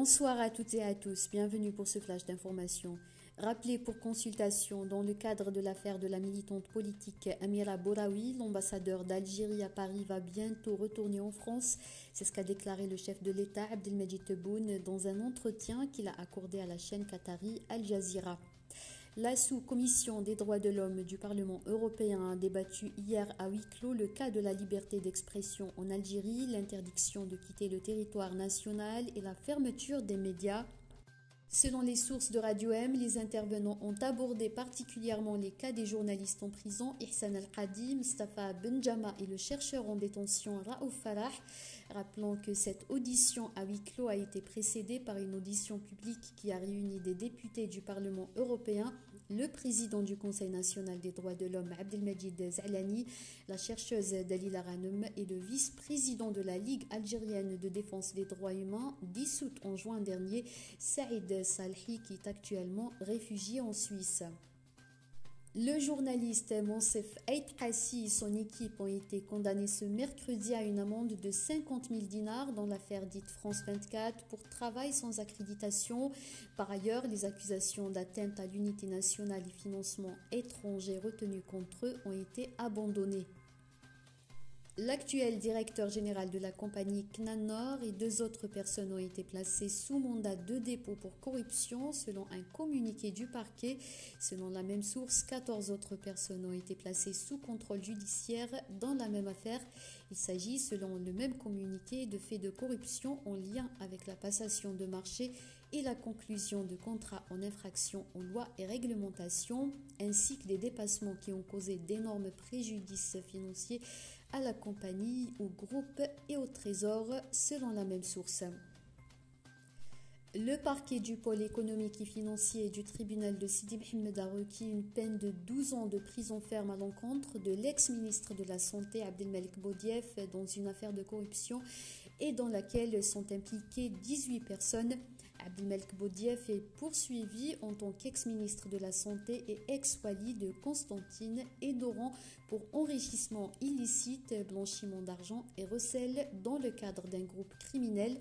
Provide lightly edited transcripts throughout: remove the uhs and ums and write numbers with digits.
Bonsoir à toutes et à tous, bienvenue pour ce flash d'information. Rappelé pour consultation dans le cadre de l'affaire de la militante politique Amira Bouraoui, l'ambassadeur d'Algérie à Paris va bientôt retourner en France. C'est ce qu'a déclaré le chef de l'État Abdelmadjid Tebboune dans un entretien qu'il a accordé à la chaîne qatari Al Jazeera. La sous-commission des droits de l'homme du Parlement européen a débattu hier à huis clos le cas de la liberté d'expression en Algérie, l'interdiction de quitter le territoire national et la fermeture des médias. Selon les sources de Radio M, les intervenants ont abordé particulièrement les cas des journalistes en prison, Ihsan Al-Qadi, Mustafa Benjama et le chercheur en détention Raouf Farah. Rappelons que cette audition à huis clos a été précédée par une audition publique qui a réuni des députés du Parlement européen, le président du Conseil national des droits de l'homme Abdelmadjid Zalani, la chercheuse Dalila Ghanem et le vice-président de la Ligue algérienne de défense des droits humains, dissoute en juin dernier, Saïd Salhi, qui est actuellement réfugié en Suisse. Le journaliste Monsef Aït-Hassi et son équipe ont été condamnés ce mercredi à une amende de 50 000 dinars dans l'affaire dite France 24 pour travail sans accréditation. Par ailleurs, les accusations d'atteinte à l'unité nationale et financement étranger retenues contre eux ont été abandonnées. L'actuel directeur général de la compagnie CNAN Nord et deux autres personnes ont été placées sous mandat de dépôt pour corruption selon un communiqué du parquet. Selon la même source, 14 autres personnes ont été placées sous contrôle judiciaire dans la même affaire. Il s'agit, selon le même communiqué, de faits de corruption en lien avec la passation de marché et la conclusion de contrats en infraction aux lois et réglementations, ainsi que des dépassements qui ont causé d'énormes préjudices financiers à la compagnie, au groupe et au trésor, selon la même source. Le parquet du pôle économique et financier du tribunal de Sidi Mohamed a requis une peine de 12 ans de prison ferme à l'encontre de l'ex-ministre de la Santé Abdelmalek Boudiaf dans une affaire de corruption et dans laquelle sont impliquées 18 personnes. Abdelmalek Boudiaf est poursuivi en tant qu'ex-ministre de la Santé et ex-wali de Constantine et d'Oran pour enrichissement illicite, blanchiment d'argent et recel dans le cadre d'un groupe criminel.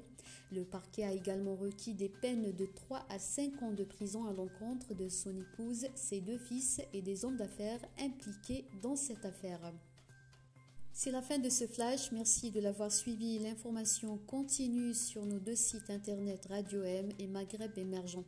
Le parquet a également requis des peines de 3 à 5 ans de prison à l'encontre de son épouse, ses deux fils et des hommes d'affaires impliqués dans cette affaire. C'est la fin de ce flash, merci de l'avoir suivi. L'information continue sur nos deux sites internet Radio M et Maghreb Émergent.